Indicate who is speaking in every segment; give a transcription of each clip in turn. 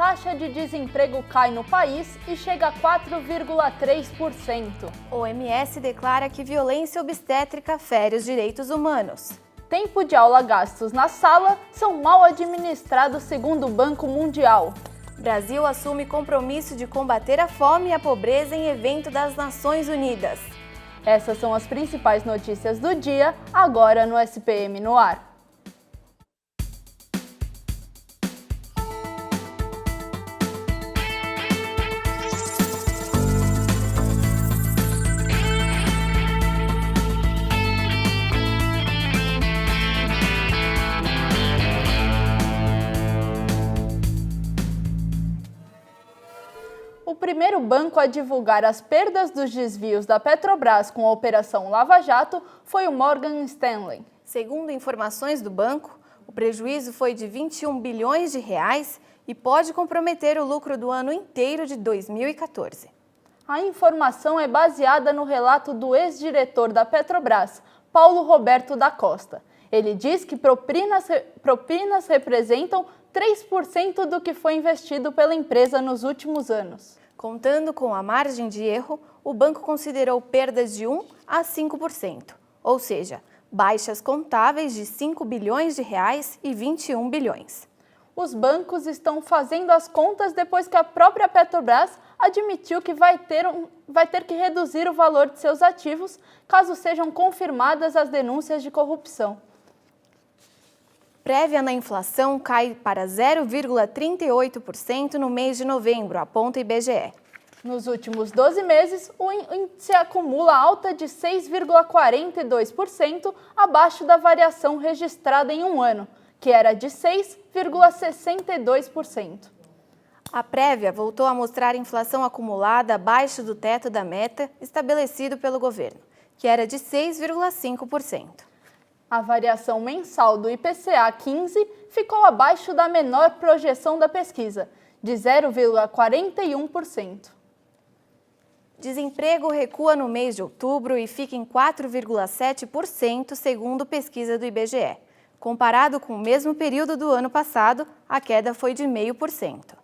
Speaker 1: taxa de desemprego cai no país e chega a 4,3%.
Speaker 2: OMS declara que violência obstétrica fere os direitos humanos.
Speaker 1: Tempo de aula gastos na sala são mal administrados segundo o Banco Mundial.
Speaker 2: Brasil assume compromisso de combater a fome e a pobreza em evento das Nações Unidas.
Speaker 1: Essas são as principais notícias do dia, agora no SPM no ar. O primeiro banco a divulgar as perdas dos desvios da Petrobras com a Operação Lava Jato foi o Morgan Stanley.
Speaker 2: Segundo informações do banco, o prejuízo foi de 21 bilhões de reais e pode comprometer o lucro do ano inteiro de 2014.
Speaker 1: A informação é baseada no relato do ex-diretor da Petrobras, Paulo Roberto da Costa. Ele diz que propinas representam 3% do que foi investido pela empresa nos últimos anos.
Speaker 2: Contando com a margem de erro, o banco considerou perdas de 1 a 5%, ou seja, baixas contáveis de 5 bilhões de reais e 21 bilhões.
Speaker 1: Os bancos estão fazendo as contas depois que a própria Petrobras admitiu que vai ter que reduzir o valor de seus ativos caso sejam confirmadas as denúncias de corrupção.
Speaker 2: Prévia na inflação cai para 0,38% no mês de novembro, aponta IBGE.
Speaker 1: Nos últimos 12 meses, o índice acumula alta de 6,42%, abaixo da variação registrada em um ano, que era de 6,62%.
Speaker 2: A prévia voltou a mostrar inflação acumulada abaixo do teto da meta estabelecido pelo governo, que era de 6,5%.
Speaker 1: A variação mensal do IPCA 15 ficou abaixo da menor projeção da pesquisa, de 0,41%.
Speaker 2: Desemprego recua no mês de outubro e fica em 4,7%, segundo pesquisa do IBGE. Comparado com o mesmo período do ano passado, a queda foi de 0,5%.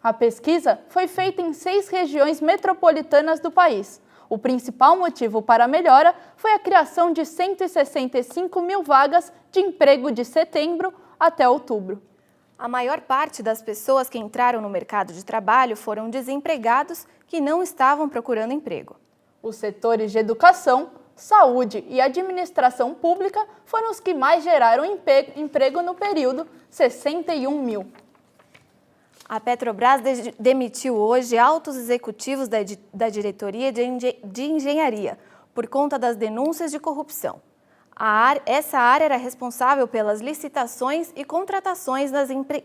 Speaker 1: A pesquisa foi feita em 6 regiões metropolitanas do país. O principal motivo para a melhora foi a criação de 165 mil vagas de emprego de setembro até outubro.
Speaker 2: A maior parte das pessoas que entraram no mercado de trabalho foram desempregados que não estavam procurando emprego.
Speaker 1: Os setores de educação, saúde e administração pública foram os que mais geraram emprego no período, 61 mil.
Speaker 2: A Petrobras demitiu hoje altos executivos da diretoria de engenharia por conta das denúncias de corrupção. Essa área era responsável pelas licitações e contratações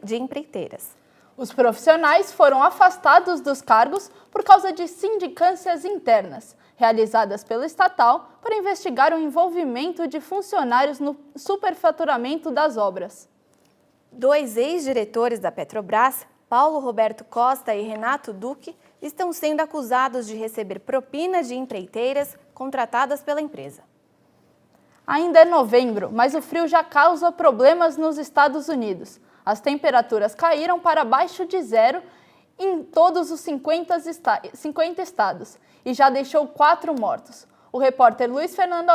Speaker 2: de empreiteiras.
Speaker 1: Os profissionais foram afastados dos cargos por causa de sindicâncias internas, realizadas pela estatal para investigar o envolvimento de funcionários no superfaturamento das obras.
Speaker 2: 2 ex-diretores da Petrobras, Paulo Roberto Costa e Renato Duque, estão sendo acusados de receber propinas de empreiteiras contratadas pela empresa.
Speaker 1: Ainda é novembro, mas o frio já causa problemas nos Estados Unidos. As temperaturas caíram para abaixo de zero em todos os 50 estados e já deixou 4 mortos. O repórter Luiz Fernando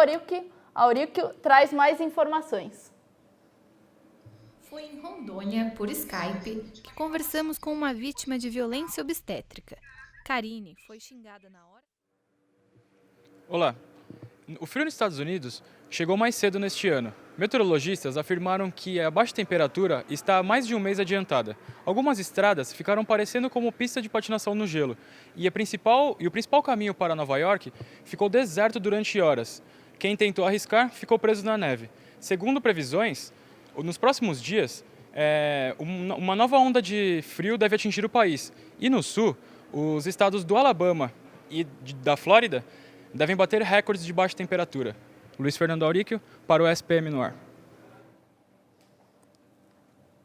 Speaker 1: Auríquio traz mais informações.
Speaker 3: Foi em Rondônia, por Skype, que conversamos com uma vítima de violência obstétrica. Karine foi xingada na hora...
Speaker 4: Olá. O frio nos Estados Unidos chegou mais cedo neste ano. Meteorologistas afirmaram que a baixa temperatura está há mais de um mês adiantada. Algumas estradas ficaram parecendo como pista de patinação no gelo. E o principal caminho para Nova York ficou deserto durante horas. Quem tentou arriscar ficou preso na neve. Segundo previsões, nos próximos dias, uma nova onda de frio deve atingir o país. E no sul, os estados do Alabama e da Flórida devem bater recordes de baixa temperatura. Luiz Fernando Auríquio, para o SPM no ar.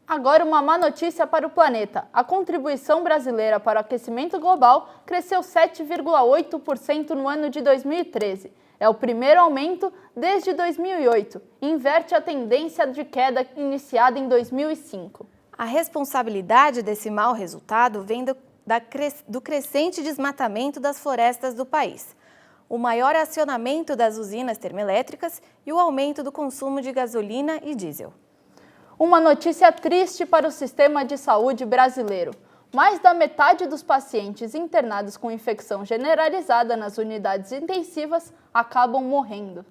Speaker 1: Agora uma má notícia para o planeta. A contribuição brasileira para o aquecimento global cresceu 7,8% no ano de 2013. É o primeiro aumento desde 2008 e inverte a tendência de queda iniciada em 2005.
Speaker 2: A responsabilidade desse mau resultado vem do crescente desmatamento das florestas do país, o maior acionamento das usinas termoelétricas e o aumento do consumo de gasolina e diesel.
Speaker 1: Uma notícia triste para o sistema de saúde brasileiro. Mais da metade dos pacientes internados com infecção generalizada nas unidades intensivas acabam morrendo.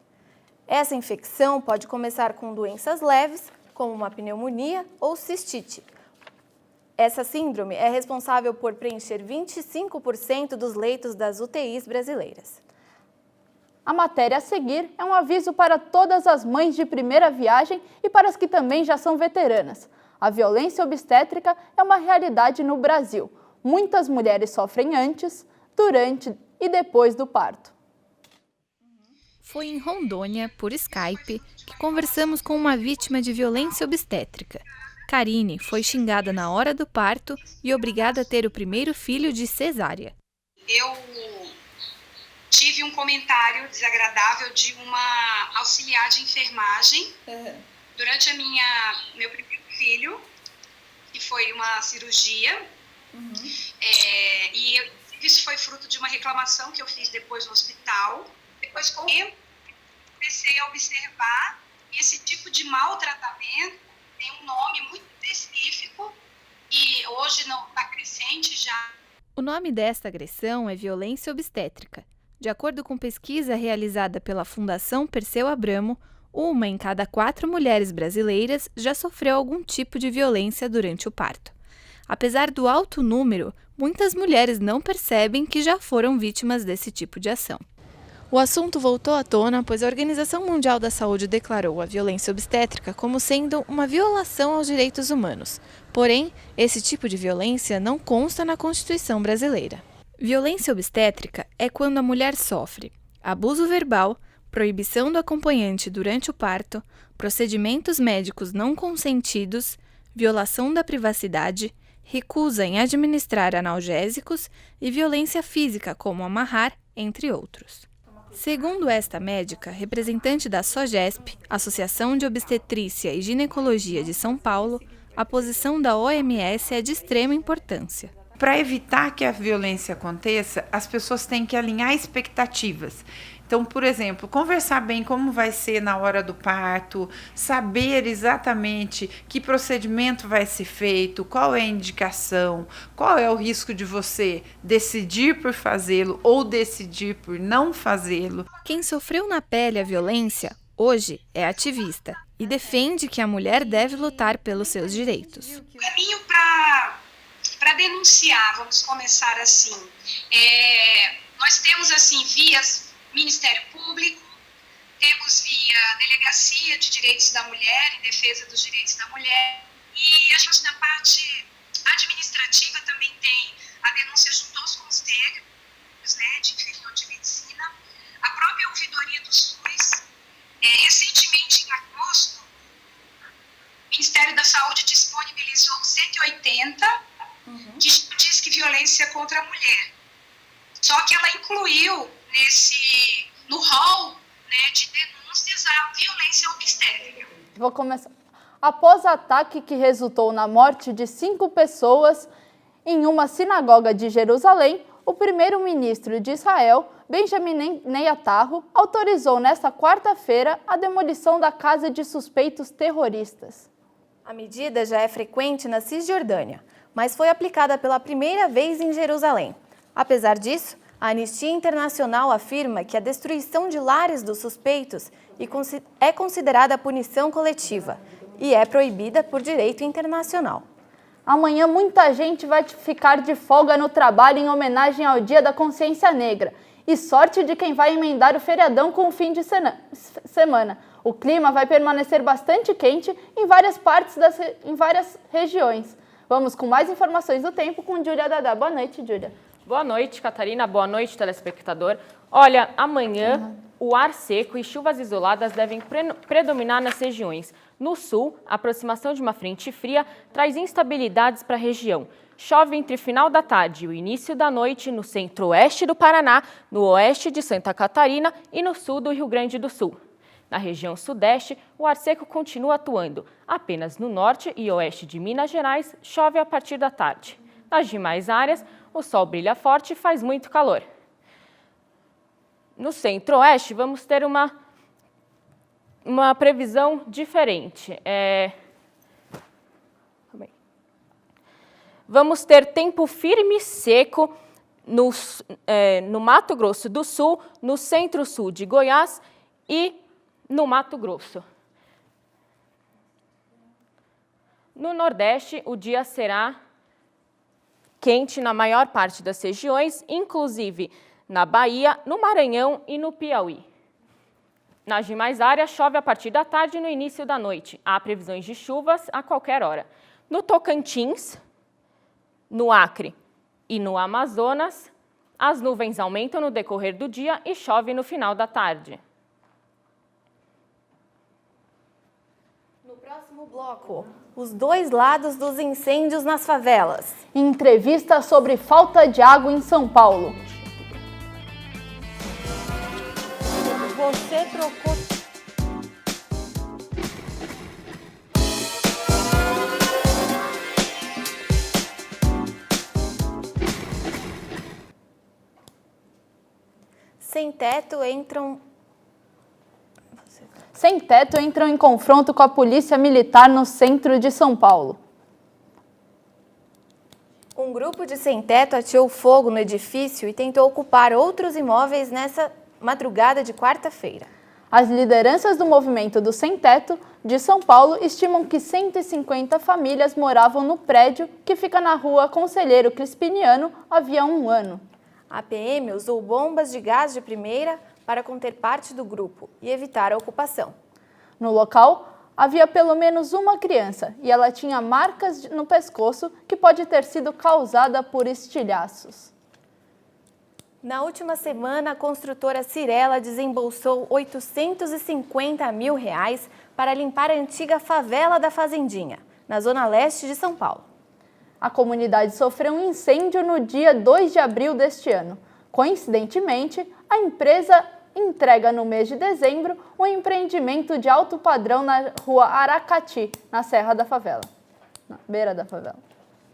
Speaker 2: Essa infecção pode começar com doenças leves, como uma pneumonia ou cistite. Essa síndrome é responsável por preencher 25% dos leitos das UTIs brasileiras.
Speaker 1: A matéria a seguir é um aviso para todas as mães de primeira viagem e para as que também já são veteranas. A violência obstétrica é uma realidade no Brasil. Muitas mulheres sofrem antes, durante e depois do parto.
Speaker 3: Foi em Rondônia, por Skype, que conversamos com uma vítima de violência obstétrica. Karine foi xingada na hora do parto e obrigada a ter o primeiro filho de cesárea.
Speaker 5: Eu tive um comentário desagradável de uma auxiliar de enfermagem durante meu primeiro filho, que foi uma cirurgia. E isso foi fruto de uma reclamação que eu fiz depois no hospital. Depois, com o tempo, comecei a observar que esse tipo de maltratamento tem um nome muito específico e hoje está crescente já.
Speaker 3: O nome desta agressão é violência obstétrica. De acordo com pesquisa realizada pela Fundação Perseu Abramo, 1 em cada 4 mulheres brasileiras já sofreu algum tipo de violência durante o parto. Apesar do alto número, muitas mulheres não percebem que já foram vítimas desse tipo de ação. O assunto voltou à tona, pois a Organização Mundial da Saúde declarou a violência obstétrica como sendo uma violação aos direitos humanos. Porém, esse tipo de violência não consta na Constituição brasileira. Violência obstétrica é quando a mulher sofre abuso verbal, proibição do acompanhante durante o parto, procedimentos médicos não consentidos, violação da privacidade, recusa em administrar analgésicos e violência física, como amarrar, entre outros. Segundo esta médica, representante da SOGESP, Associação de Obstetrícia e Ginecologia de São Paulo, a posição da OMS é de extrema importância.
Speaker 6: Para evitar que a violência aconteça, as pessoas têm que alinhar expectativas. Então, por exemplo, conversar bem como vai ser na hora do parto, saber exatamente que procedimento vai ser feito, qual é a indicação, qual é o risco de você decidir por fazê-lo ou decidir por não fazê-lo.
Speaker 3: Quem sofreu na pele a violência, hoje é ativista e defende que a mulher deve lutar pelos seus direitos.
Speaker 5: O caminho para denunciar, vamos começar assim, nós temos assim vias Ministério Público, temos via Delegacia de Direitos da Mulher e Defesa dos Direitos da Mulher, e a gente na parte administrativa também tem a denúncia junto aos conselhos, né, de inferior de medicina, a própria ouvidoria do SUS. Recentemente, em agosto, o Ministério da Saúde disponibilizou 180 que diz que violência contra a mulher. Só que ela incluiu no rol, né, de denúncias à violência obstétrica.
Speaker 1: Vou começar. Após ataque que resultou na morte de 5 pessoas em uma sinagoga de Jerusalém, o primeiro-ministro de Israel, Benjamin Netanyahu, autorizou nesta quarta-feira a demolição da casa de suspeitos terroristas.
Speaker 2: A medida já é frequente na Cisjordânia, mas foi aplicada pela primeira vez em Jerusalém. Apesar disso, a Anistia Internacional afirma que a destruição de lares dos suspeitos é considerada punição coletiva e é proibida por direito internacional.
Speaker 1: Amanhã muita gente vai ficar de folga no trabalho em homenagem ao Dia da Consciência Negra. E sorte de quem vai emendar o feriadão com o fim de semana. O clima vai permanecer bastante quente em várias regiões. Vamos com mais informações do tempo com Júlia Dadá. Boa noite, Júlia.
Speaker 7: Boa noite, Catarina. Boa noite, telespectador. Olha, amanhã o ar seco e chuvas isoladas devem predominar nas regiões. No sul, a aproximação de uma frente fria traz instabilidades para a região. Chove entre final da tarde e o início da noite no centro-oeste do Paraná, no oeste de Santa Catarina e no sul do Rio Grande do Sul. Na região sudeste, o ar seco continua atuando. Apenas no norte e oeste de Minas Gerais, chove a partir da tarde. Nas demais áreas, o sol brilha forte e faz muito calor. No centro-oeste, vamos ter uma previsão diferente. Vamos ter tempo firme e seco no Mato Grosso do Sul, no centro-sul de Goiás e no Mato Grosso. No Nordeste, o dia será quente na maior parte das regiões, inclusive na Bahia, no Maranhão e no Piauí. Nas demais áreas, chove a partir da tarde e no início da noite. Há previsões de chuvas a qualquer hora. No Tocantins, no Acre e no Amazonas, as nuvens aumentam no decorrer do dia e chove no final da tarde.
Speaker 2: No próximo bloco, os dois lados dos incêndios nas favelas.
Speaker 1: Entrevista sobre falta de água em São Paulo.
Speaker 2: Você trocou... Sem teto entram
Speaker 1: em confronto com a polícia militar no centro de São Paulo.
Speaker 2: Um grupo de sem-teto ateou fogo no edifício e tentou ocupar outros imóveis nessa madrugada de quarta-feira.
Speaker 1: As lideranças do movimento do sem-teto de São Paulo estimam que 150 famílias moravam no prédio que fica na rua Conselheiro Crispiniano havia um ano.
Speaker 2: A PM usou bombas de gás de primeira para conter parte do grupo e evitar a ocupação.
Speaker 1: No local, havia pelo menos uma criança e ela tinha marcas no pescoço que pode ter sido causada por estilhaços.
Speaker 2: Na última semana, a construtora Cyrela desembolsou R$ 850 mil para limpar a antiga favela da Fazendinha, na zona leste de São Paulo.
Speaker 1: A comunidade sofreu um incêndio no dia 2 de abril deste ano. Coincidentemente, a empresa entrega no mês de dezembro um empreendimento de alto padrão na rua Aracati, na Serra da Favela, na beira da favela.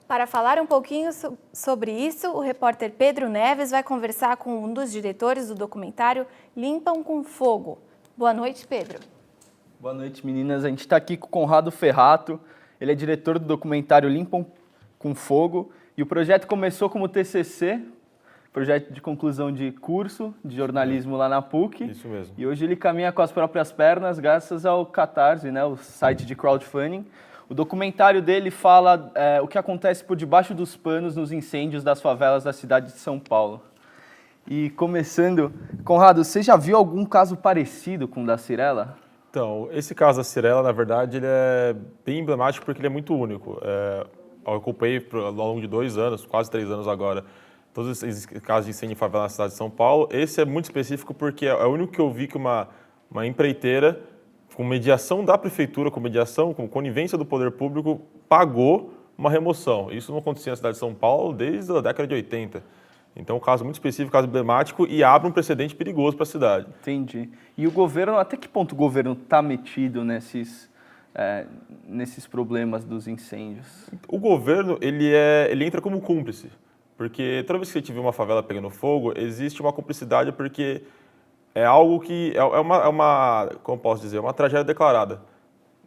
Speaker 2: Para falar um pouquinho sobre isso, o repórter Pedro Neves vai conversar com um dos diretores do documentário Limpam com Fogo. Boa noite, Pedro.
Speaker 8: Boa noite, meninas. A gente está aqui com o Conrado Ferrato. Ele é diretor do documentário Limpam com Fogo. E o projeto começou como TCC, projeto de conclusão de curso de jornalismo lá na PUC.
Speaker 9: Isso mesmo.
Speaker 8: E hoje ele caminha com as próprias pernas graças ao Catarse, né, o site de crowdfunding. O documentário dele fala o que acontece por debaixo dos panos nos incêndios das favelas da cidade de São Paulo. E começando, Conrado, você já viu algum caso parecido com o da Cyrela?
Speaker 9: Então, esse caso da Cyrela, na verdade, ele é bem emblemático porque ele é muito único. Eu acompanhei ao longo de 2 anos, quase 3 anos agora, todos esses casos de incêndio em favela na cidade de São Paulo. Esse é muito específico porque é o único que eu vi que uma empreiteira, com mediação da prefeitura, com conivência do poder público, pagou uma remoção. Isso não acontecia na cidade de São Paulo desde a década de 80. Então, um caso muito específico, caso emblemático e abre um precedente perigoso para a cidade.
Speaker 8: Entendi. E o governo, até que ponto o governo está metido nesses problemas dos incêndios?
Speaker 9: O governo, ele entra como cúmplice, porque toda vez que você tiver uma favela pegando fogo, existe uma cumplicidade porque é algo que como posso dizer, uma tragédia declarada.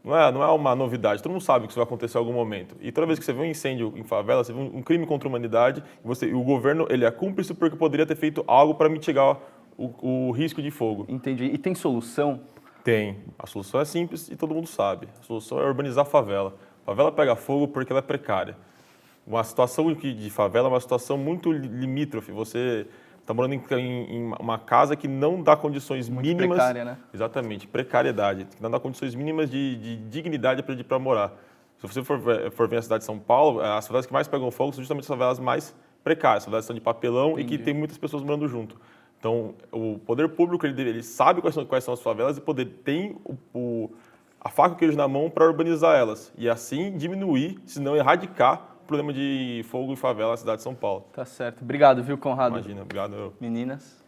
Speaker 9: Não é uma novidade, todo mundo sabe que isso vai acontecer em algum momento. E toda vez que você vê um incêndio em favela, você vê um crime contra a humanidade, e o governo ele é cúmplice porque poderia ter feito algo para mitigar o risco de fogo.
Speaker 8: Entendi. E tem solução?
Speaker 9: Tem. A solução é simples e todo mundo sabe. A solução é urbanizar a favela. A favela pega fogo porque ela é precária. Uma situação de favela é uma situação muito limítrofe. Você está morando em uma casa que não dá condições
Speaker 8: muito
Speaker 9: mínimas.
Speaker 8: Precária, né?
Speaker 9: Exatamente, precariedade. Que não dá condições mínimas de dignidade para morar. Se você for ver a cidade de São Paulo, as favelas que mais pegam fogo são justamente as favelas mais precárias, as favelas que são de papelão. Entendi. E que tem muitas pessoas morando junto. Então, o poder público ele sabe quais são as favelas e tem a faca e o queijo na mão para urbanizar elas. E assim diminuir, se não erradicar, o problema de fogo e favela na cidade de São Paulo.
Speaker 8: Tá certo. Obrigado, viu, Conrado?
Speaker 9: Imagina, obrigado.
Speaker 8: Meninas?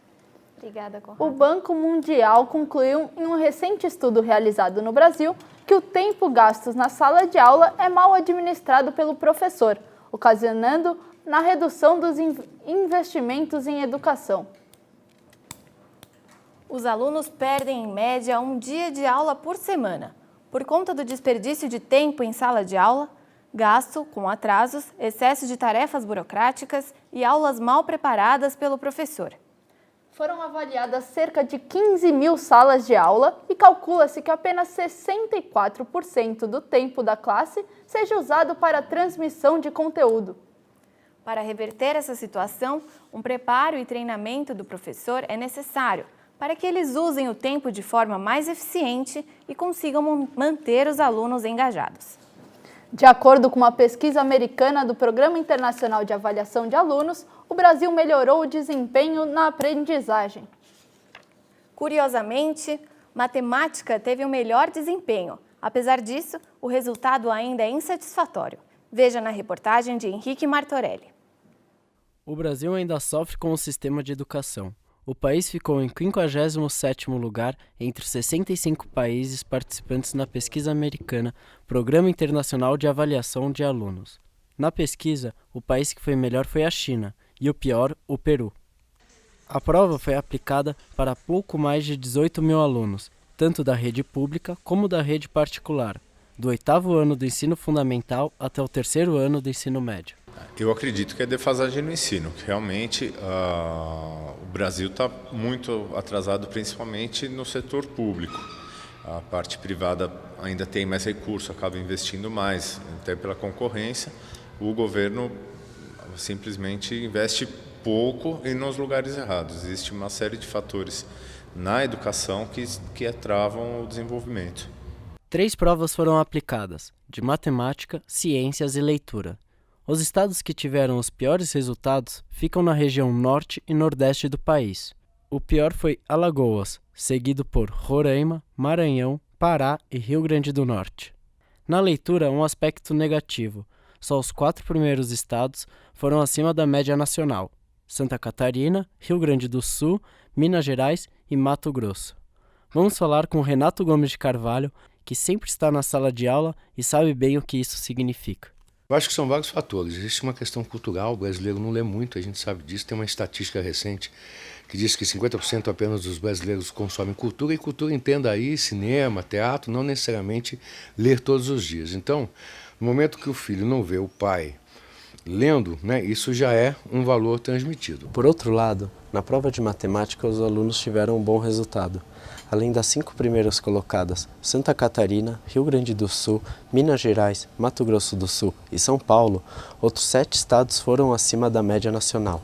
Speaker 2: Obrigada, Conrado.
Speaker 1: O Banco Mundial concluiu em um recente estudo realizado no Brasil que o tempo gasto na sala de aula é mal administrado pelo professor, ocasionando na redução dos investimentos em educação.
Speaker 2: Os alunos perdem, em média, um dia de aula por semana, por conta do desperdício de tempo em sala de aula, gasto com atrasos, excesso de tarefas burocráticas e aulas mal preparadas pelo professor.
Speaker 1: Foram avaliadas cerca de 15 mil salas de aula e calcula-se que apenas 64% do tempo da classe seja usado para a transmissão de conteúdo.
Speaker 2: Para reverter essa situação, um preparo e treinamento do professor é necessário para que eles usem o tempo de forma mais eficiente e consigam manter os alunos engajados.
Speaker 1: De acordo com uma pesquisa americana do Programa Internacional de Avaliação de Alunos, o Brasil melhorou o desempenho na aprendizagem.
Speaker 2: Curiosamente, matemática teve o melhor desempenho. Apesar disso, o resultado ainda é insatisfatório. Veja na reportagem de Henrique Martorelli.
Speaker 10: O Brasil ainda sofre com o sistema de educação. O país ficou em 57º lugar entre 65 países participantes na pesquisa americana Programa Internacional de Avaliação de Alunos. Na pesquisa, o país que foi melhor foi a China e o pior, o Peru. A prova foi aplicada para pouco mais de 18 mil alunos, tanto da rede pública como da rede particular, do 8º ano do ensino fundamental até o 3º ano do ensino médio.
Speaker 11: Eu acredito que é defasagem no ensino, que realmente o Brasil está muito atrasado, principalmente no setor público. A parte privada ainda tem mais recurso, acaba investindo mais, até pela concorrência. O governo simplesmente investe pouco e nos lugares errados. Existe uma série de fatores na educação que travam o desenvolvimento.
Speaker 10: 3 provas foram aplicadas, de matemática, ciências e leitura. Os estados que tiveram os piores resultados ficam na região norte e nordeste do país. O pior foi Alagoas, seguido por Roraima, Maranhão, Pará e Rio Grande do Norte. Na leitura, um aspecto negativo. Só os 4 primeiros estados foram acima da média nacional: Santa Catarina, Rio Grande do Sul, Minas Gerais e Mato Grosso. Vamos falar com Renato Gomes de Carvalho, que sempre está na sala de aula e sabe bem o que isso significa.
Speaker 12: Eu acho que são vários fatores. Existe uma questão cultural, o brasileiro não lê muito, a gente sabe disso. Tem uma estatística recente que diz que 50% apenas dos brasileiros consomem cultura, e cultura, entenda aí, cinema, teatro, não necessariamente ler todos os dias. Então, no momento que o filho não vê o pai lendo, isso já é um valor transmitido.
Speaker 10: Por outro lado, na prova de matemática, os alunos tiveram um bom resultado. Além das 5 primeiras colocadas, Santa Catarina, Rio Grande do Sul, Minas Gerais, Mato Grosso do Sul e São Paulo, outros 7 estados foram acima da média nacional: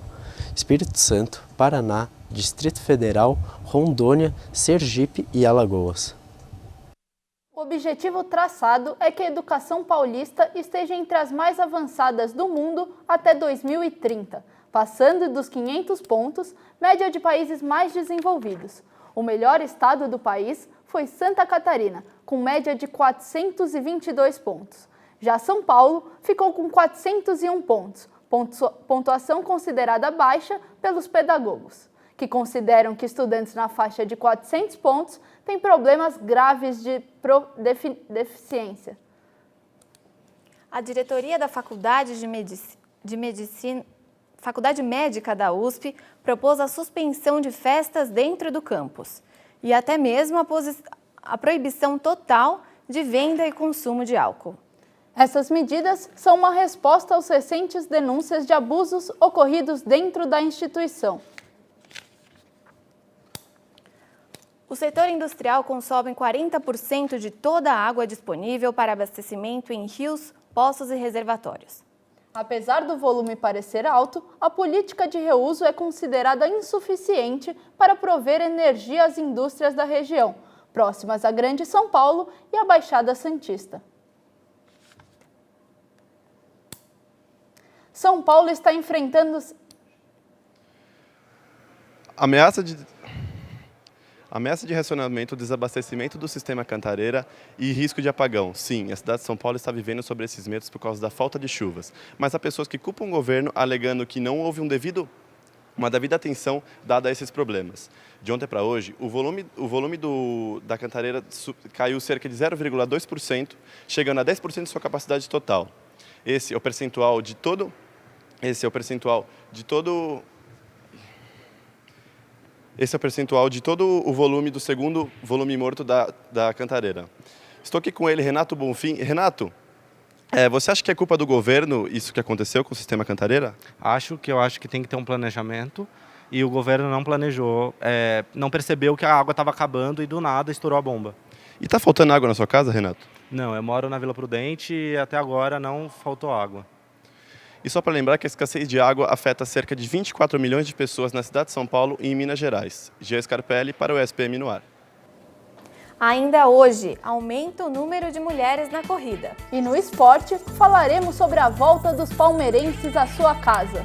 Speaker 10: Espírito Santo, Paraná, Distrito Federal, Rondônia, Sergipe e Alagoas.
Speaker 1: O objetivo traçado é que a educação paulista esteja entre as mais avançadas do mundo até 2030, passando dos 500 pontos, média de países mais desenvolvidos. O melhor estado do país foi Santa Catarina, com média de 422 pontos. Já São Paulo ficou com 401 pontos, pontuação considerada baixa pelos pedagogos, que consideram que estudantes na faixa de 400 pontos têm problemas graves de deficiência.
Speaker 2: A diretoria da Faculdade Faculdade Médica da USP propôs a suspensão de festas dentro do campus e até mesmo a proibição total de venda e consumo de álcool.
Speaker 1: Essas medidas são uma resposta às recentes denúncias de abusos ocorridos dentro da instituição.
Speaker 2: O setor industrial consome 40% de toda a água disponível para abastecimento em rios, poços e reservatórios.
Speaker 1: Apesar do volume parecer alto, a política de reuso é considerada insuficiente para prover energia às indústrias da região, próximas à Grande São Paulo e à Baixada Santista. São Paulo está enfrentando
Speaker 13: ameaça de racionamento, desabastecimento do sistema Cantareira e risco de apagão. Sim, a cidade de São Paulo está vivendo sobre esses medos por causa da falta de chuvas. Mas há pessoas que culpam o governo alegando que não houve um devido uma devida atenção dada a esses problemas. De ontem para hoje, o volume da Cantareira caiu cerca de 0,2%, chegando a 10% de sua capacidade total. Esse é o percentual de todo o volume do segundo volume morto da Cantareira. Estou aqui com ele, Renato Bonfim. Renato, você acha que é culpa do governo isso que aconteceu com o sistema Cantareira?
Speaker 14: Eu acho que tem que ter um planejamento e o governo não planejou, não percebeu que a água estava acabando e do nada estourou a bomba.
Speaker 13: E está faltando água na sua casa, Renato?
Speaker 14: Não, eu moro na Vila Prudente e até agora não faltou água.
Speaker 13: E só para lembrar que a escassez de água afeta cerca de 24 milhões de pessoas na cidade de São Paulo e em Minas Gerais. Gia Scarpelli para o SPM no ar.
Speaker 2: Ainda hoje, aumenta o número de mulheres na corrida.
Speaker 1: E no esporte, falaremos sobre a volta dos palmeirenses à sua casa.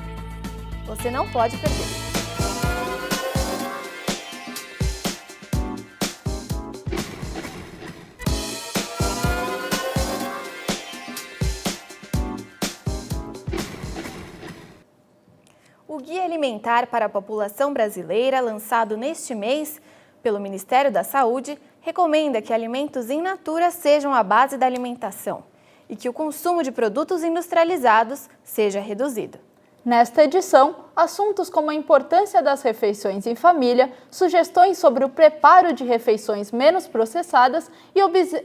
Speaker 2: Você não pode perder. O Guia Alimentar para a População Brasileira, lançado neste mês pelo Ministério da Saúde, recomenda que alimentos in natura sejam a base da alimentação e que o consumo de produtos industrializados seja reduzido.
Speaker 1: Nesta edição, assuntos como a importância das refeições em família, sugestões sobre o preparo de refeições menos processadas e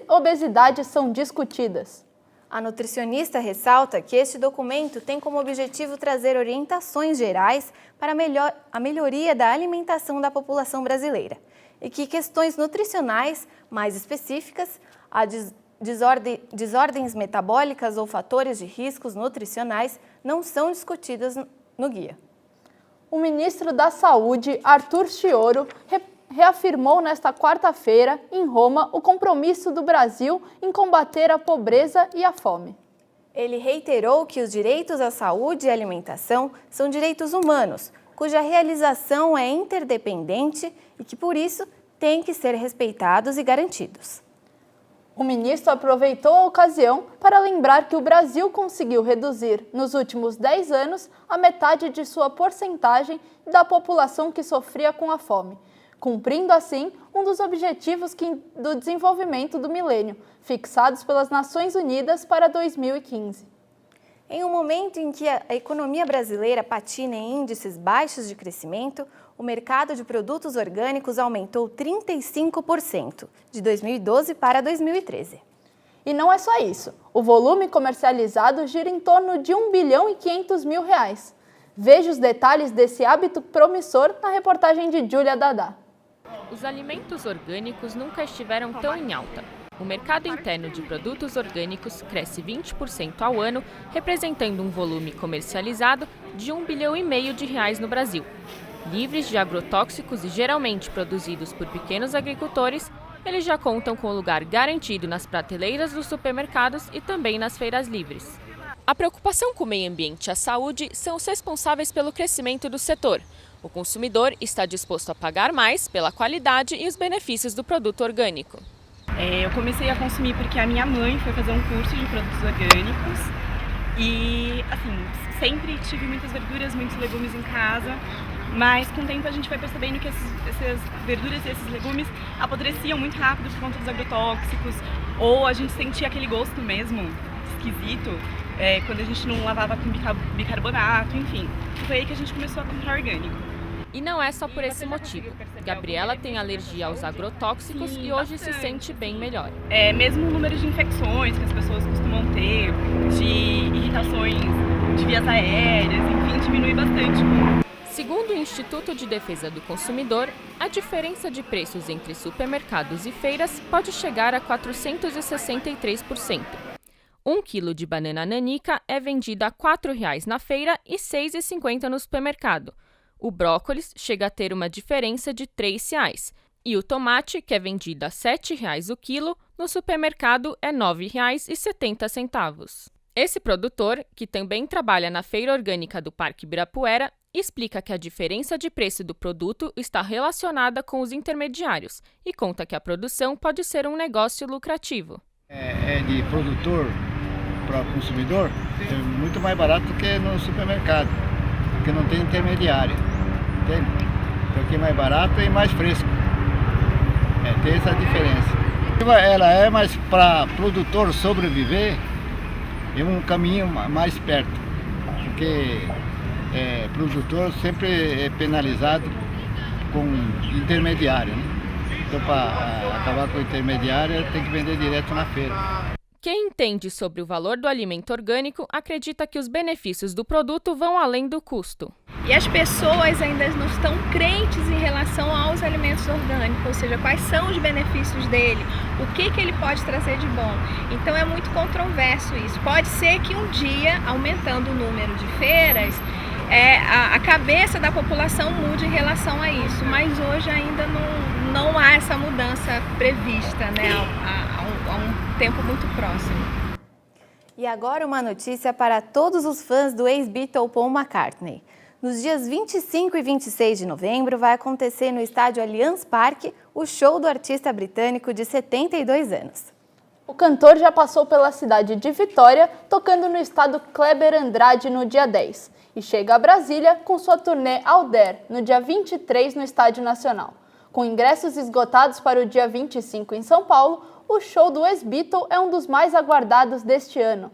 Speaker 1: obesidade são discutidas.
Speaker 2: A nutricionista ressalta que este documento tem como objetivo trazer orientações gerais para a melhoria da alimentação da população brasileira e que questões nutricionais mais específicas, a desordens metabólicas ou fatores de riscos nutricionais não são discutidas no guia.
Speaker 1: O ministro da Saúde, Arthur Chioro, reafirmou nesta quarta-feira, em Roma, o compromisso do Brasil em combater a pobreza e a fome.
Speaker 2: Ele reiterou que os direitos à saúde e à alimentação são direitos humanos, cuja realização é interdependente e que, por isso, têm que ser respeitados e garantidos.
Speaker 1: O ministro aproveitou a ocasião para lembrar que o Brasil conseguiu reduzir, nos últimos 10 anos, a metade de sua porcentagem da população que sofria com a fome, cumprindo assim um dos objetivos do desenvolvimento do milênio, fixados pelas Nações Unidas para 2015.
Speaker 2: Em um momento em que a economia brasileira patina em índices baixos de crescimento, o mercado de produtos orgânicos aumentou 35% de 2012 para 2013.
Speaker 1: E não é só isso. O volume comercializado gira em torno de R$ 1,5 bilhão. Veja os detalhes desse hábito promissor na reportagem de Júlia Dadá.
Speaker 7: Os alimentos orgânicos nunca estiveram tão em alta. O mercado interno de produtos orgânicos cresce 20% ao ano, representando um volume comercializado de R$ 1,5 bilhão no Brasil. Livres de agrotóxicos e geralmente produzidos por pequenos agricultores, eles já contam com lugar garantido nas prateleiras dos supermercados e também nas feiras livres. A preocupação com o meio ambiente e a saúde são os responsáveis pelo crescimento do setor. O consumidor está disposto a pagar mais pela qualidade e os benefícios do produto orgânico.
Speaker 15: Eu comecei a consumir porque a minha mãe foi fazer um curso de produtos orgânicos e, assim, sempre tive muitas verduras, muitos legumes em casa, mas com o tempo a gente foi percebendo que essas verduras e esses legumes apodreciam muito rápido por conta dos agrotóxicos, ou a gente sentia aquele gosto mesmo esquisito quando a gente não lavava com bicarbonato, enfim. E foi aí que a gente começou a comprar orgânico.
Speaker 7: E não é só por esse motivo. Gabriela tem alergia aos agrotóxicos e hoje se sente bem melhor.
Speaker 15: Mesmo o número de infecções que as pessoas costumam ter, de irritações de vias aéreas, enfim, diminui bastante.
Speaker 7: Segundo o Instituto de Defesa do Consumidor, a diferença de preços entre supermercados e feiras pode chegar a 463%. 1 quilo de banana nanica é vendido a R$ 4,00 na feira e R$ 6,50 no supermercado. O brócolis chega a ter uma diferença de R$ 3,00 e o tomate, que é vendido a R$ 7,00 o quilo, no supermercado é R$ 9,70. Esse produtor, que também trabalha na feira orgânica do Parque Ibirapuera, explica que a diferença de preço do produto está relacionada com os intermediários e conta que a produção pode ser um negócio lucrativo.
Speaker 16: De produtor para o consumidor é muito mais barato do que no supermercado, porque não tem intermediário. entende? Então aqui é mais barato e mais fresco. Tem essa diferença. Ela é mais para produtor sobreviver, é um caminho mais perto, porque produtor sempre é penalizado com intermediário, né? Então, para acabar com o intermediário, tem que vender direto na feira.
Speaker 7: Quem entende sobre o valor do alimento orgânico acredita que os benefícios do produto vão além do custo.
Speaker 17: E as pessoas ainda não estão crentes em relação aos alimentos orgânicos, ou seja, quais são os benefícios dele, o que ele pode trazer de bom. Então é muito controverso isso. Pode ser que um dia, aumentando o número de feiras, a cabeça da população mude em relação a isso, mas hoje ainda não há essa mudança prevista, né, há um tempo muito próximo.
Speaker 2: E agora uma notícia para todos os fãs do ex-Beatle Paul McCartney. Nos dias 25 e 26 de novembro vai acontecer no estádio Allianz Parque o show do artista britânico de 72 anos.
Speaker 1: O cantor já passou pela cidade de Vitória, tocando no estádio Kleber Andrade no dia 10, e chega a Brasília com sua turnê Alder, no dia 23 no Estádio Nacional. Com ingressos esgotados para o dia 25 em São Paulo, o show do ex-Beatle é um dos mais aguardados deste ano.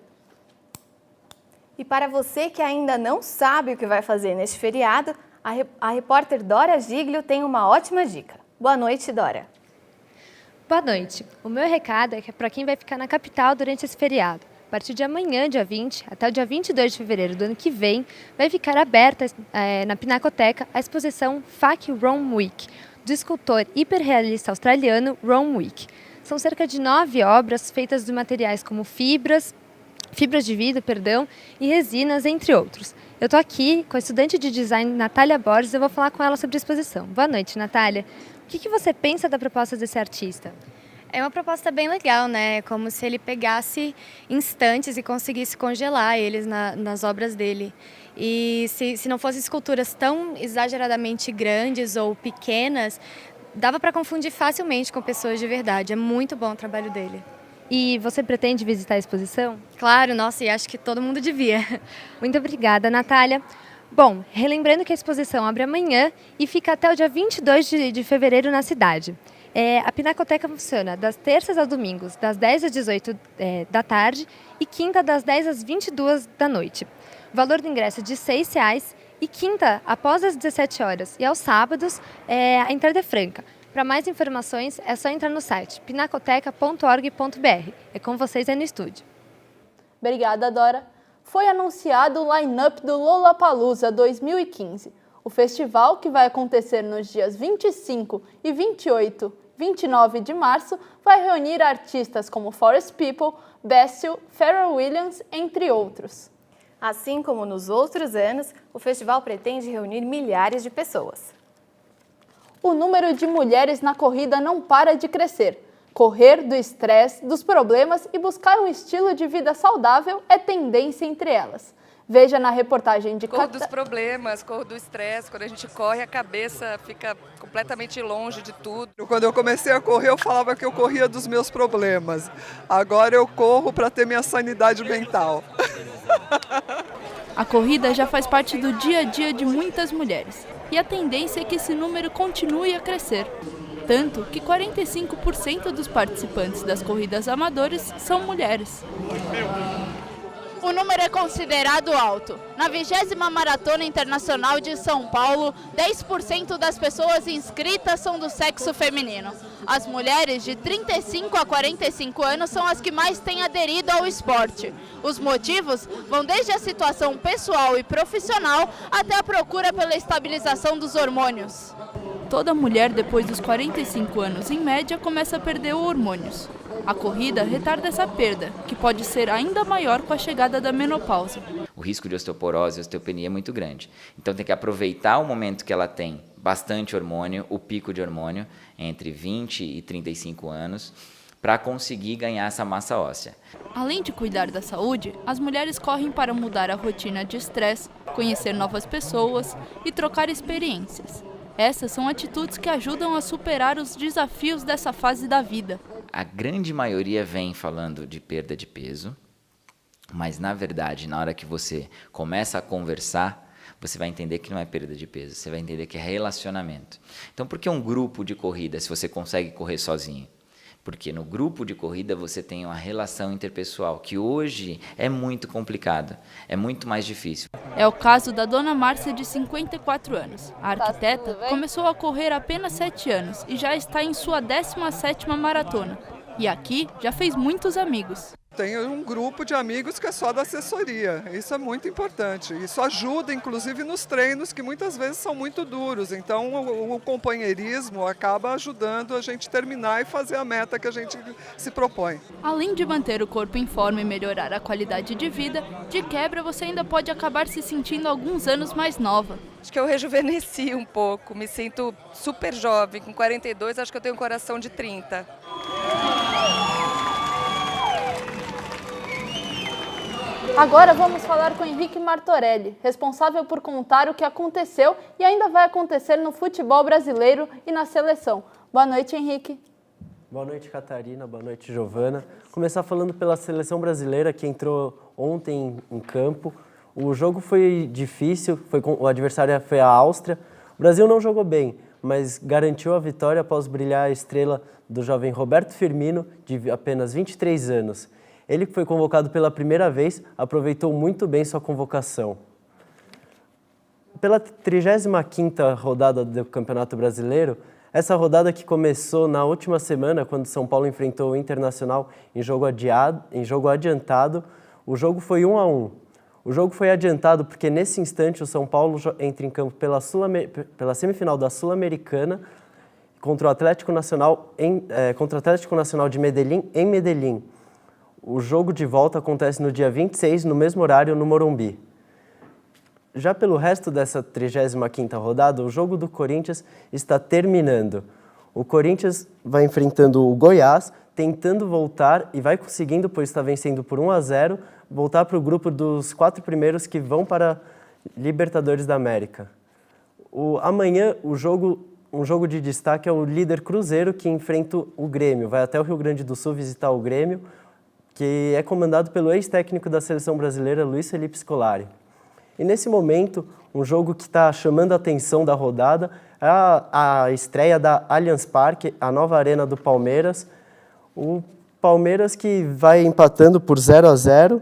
Speaker 2: E para você que ainda não sabe o que vai fazer neste feriado, a repórter Dora Giglio tem uma ótima dica. Boa noite, Dora.
Speaker 18: Boa noite. O meu recado é que para quem vai ficar na capital durante esse feriado. A partir de amanhã, dia 20, até o dia 22 de fevereiro do ano que vem, vai ficar aberta na Pinacoteca a exposição FAC Rome Week, do escultor hiperrealista australiano Ron Wick. São cerca de 9 obras feitas de materiais como fibras de vidro, e resinas, entre outros. Eu estou aqui com a estudante de design Natália Borges e eu vou falar com ela sobre a exposição. Boa noite, Natália. O que você pensa da proposta desse artista?
Speaker 19: É uma proposta bem legal, né? Como se ele pegasse instantes e conseguisse congelar eles nas obras dele. E se não fossem esculturas tão exageradamente grandes ou pequenas, dava para confundir facilmente com pessoas de verdade. É muito bom o trabalho dele.
Speaker 18: E você pretende visitar a exposição?
Speaker 19: Claro, nossa, e acho que todo mundo devia.
Speaker 18: Muito obrigada, Natália. Bom, relembrando que a exposição abre amanhã e fica até o dia 22 de fevereiro na cidade. A Pinacoteca funciona das terças aos domingos, das 10 às 18 da tarde e quinta das 10 às 22 da noite. O valor do ingresso é de R$ 6,00 e quinta após as 17 horas e aos sábados a entrada é franca. Para mais informações é só entrar no site pinacoteca.org.br. É com vocês aí no estúdio.
Speaker 1: Obrigada, Dora. Foi anunciado o line-up do Lollapalooza 2015. O festival, que vai acontecer nos dias 25 e 29 de março, vai reunir artistas como Forest People, Bastille, Pharrell Williams, entre outros.
Speaker 2: Assim como nos outros anos, o festival pretende reunir milhares de pessoas.
Speaker 1: O número de mulheres na corrida não para de crescer. Correr do estresse, dos problemas e buscar um estilo de vida saudável é tendência entre elas. Veja na reportagem de
Speaker 20: Corro dos problemas, corro do estresse. Quando a gente corre, a cabeça fica completamente longe de tudo.
Speaker 21: Quando eu comecei a correr, eu falava que eu corria dos meus problemas. Agora eu corro para ter minha sanidade mental.
Speaker 22: A corrida já faz parte do dia a dia de muitas mulheres. E a tendência é que esse número continue a crescer. Tanto que 45% dos participantes das corridas amadoras são mulheres.
Speaker 1: O número é considerado alto. Na 20ª Maratona Internacional de São Paulo, 10% das pessoas inscritas são do sexo feminino. As mulheres de 35 a 45 anos são as que mais têm aderido ao esporte. Os motivos vão desde a situação pessoal e profissional até a procura pela estabilização dos hormônios.
Speaker 22: Toda mulher depois dos 45 anos, em média, começa a perder hormônios. A corrida retarda essa perda, que pode ser ainda maior com a chegada da menopausa.
Speaker 23: O risco de osteoporose e osteopenia é muito grande. Então tem que aproveitar o momento que ela tem bastante hormônio, o pico de hormônio, entre 20 e 35 anos, para conseguir ganhar essa massa óssea.
Speaker 22: Além de cuidar da saúde, as mulheres correm para mudar a rotina de estresse, conhecer novas pessoas e trocar experiências. Essas são atitudes que ajudam a superar os desafios dessa fase da vida.
Speaker 23: A grande maioria vem falando de perda de peso, mas na verdade, na hora que você começa a conversar, você vai entender que não é perda de peso, você vai entender que é relacionamento. Então, por que um grupo de corrida se você consegue correr sozinho? Porque no grupo de corrida você tem uma relação interpessoal, que hoje é muito complicado, é muito mais difícil.
Speaker 22: É o caso da dona Márcia, de 54 anos. A arquiteta começou a correr há apenas 7 anos e já está em sua 17ª maratona. E aqui já fez muitos amigos.
Speaker 21: Tenho um grupo de amigos que é só da assessoria, isso é muito importante. Isso ajuda, inclusive, nos treinos, que muitas vezes são muito duros. Então, o companheirismo acaba ajudando a gente terminar e fazer a meta que a gente se propõe.
Speaker 22: Além de manter o corpo em forma e melhorar a qualidade de vida, de quebra você ainda pode acabar se sentindo alguns anos mais nova.
Speaker 20: Acho que eu rejuvenesci um pouco, me sinto super jovem, com 42 acho que eu tenho um coração de 30.
Speaker 1: Agora vamos falar com Henrique Martorelli, responsável por contar o que aconteceu e ainda vai acontecer no futebol brasileiro e na seleção. Boa noite, Henrique.
Speaker 10: Boa noite, Catarina. Boa noite, Giovana. Começar falando pela seleção brasileira, que entrou ontem em campo. O jogo foi difícil, o adversário foi a Áustria. O Brasil não jogou bem, mas garantiu a vitória após brilhar a estrela do jovem Roberto Firmino, de apenas 23 anos. Ele, que foi convocado pela primeira vez, aproveitou muito bem sua convocação. Pela 35ª rodada do Campeonato Brasileiro, essa rodada que começou na última semana, quando São Paulo enfrentou o Internacional em jogo adiantado, o jogo foi 1-1. O jogo foi adiantado porque, nesse instante, o São Paulo entra em campo pela semifinal da Sul-Americana contra o Atlético Nacional de Medellín, em Medellín. O jogo de volta acontece no dia 26, no mesmo horário, no Morumbi. Já pelo resto dessa 35ª rodada, o jogo do Corinthians está terminando. O Corinthians vai enfrentando o Goiás, tentando voltar e vai conseguindo, pois está vencendo por 1-0, voltar para o grupo dos 4 primeiros que vão para Libertadores da América. Amanhã, um jogo de destaque é o líder Cruzeiro, que enfrenta o Grêmio. Vai até o Rio Grande do Sul visitar o Grêmio, que é comandado pelo ex-técnico da seleção brasileira, Luiz Felipe Scolari. E nesse momento, um jogo que está chamando a atenção da rodada é a estreia da Allianz Parque, a nova arena do Palmeiras. O Palmeiras que vai empatando por 0-0,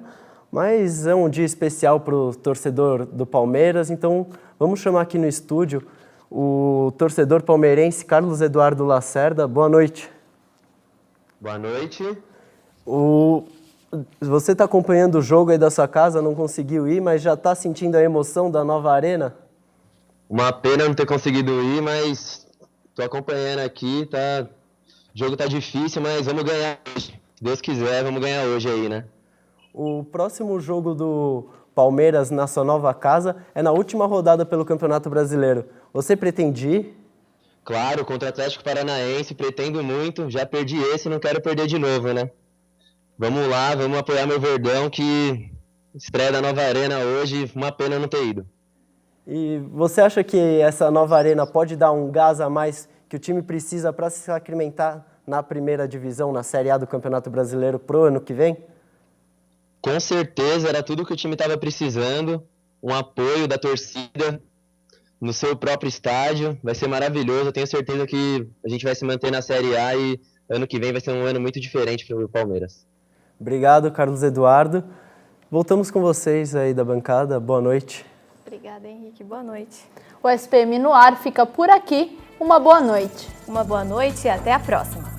Speaker 10: mas é um dia especial para o torcedor do Palmeiras, então vamos chamar aqui no estúdio o torcedor palmeirense Carlos Eduardo Lacerda. Boa noite.
Speaker 3: Boa noite.
Speaker 10: Você está acompanhando o jogo aí da sua casa, não conseguiu ir, mas já está sentindo a emoção da nova arena?
Speaker 3: Uma pena não ter conseguido ir, mas estou acompanhando aqui, tá? O jogo tá difícil, mas vamos ganhar hoje. Se Deus quiser, vamos ganhar hoje aí, né?
Speaker 10: O próximo jogo do Palmeiras na sua nova casa é na última rodada pelo Campeonato Brasileiro. Você pretende ir?
Speaker 3: Claro, contra o Atlético Paranaense, pretendo muito. Já perdi esse e não quero perder de novo, né? Vamos lá, vamos apoiar meu Verdão, que estreia da nova arena hoje, uma pena não ter ido.
Speaker 10: E você acha que essa nova arena pode dar um gás a mais que o time precisa para se sacramentar na primeira divisão, na Série A do Campeonato Brasileiro pro ano que vem?
Speaker 3: Com certeza, era tudo que o time estava precisando, um apoio da torcida no seu próprio estádio, vai ser maravilhoso, eu tenho certeza que a gente vai se manter na Série A e ano que vem vai ser um ano muito diferente para o Palmeiras.
Speaker 10: Obrigado, Carlos Eduardo. Voltamos com vocês aí da bancada. Boa noite.
Speaker 2: Obrigada, Henrique. Boa noite.
Speaker 1: O SPM no ar fica por aqui. Uma boa noite.
Speaker 2: Uma boa noite e até a próxima.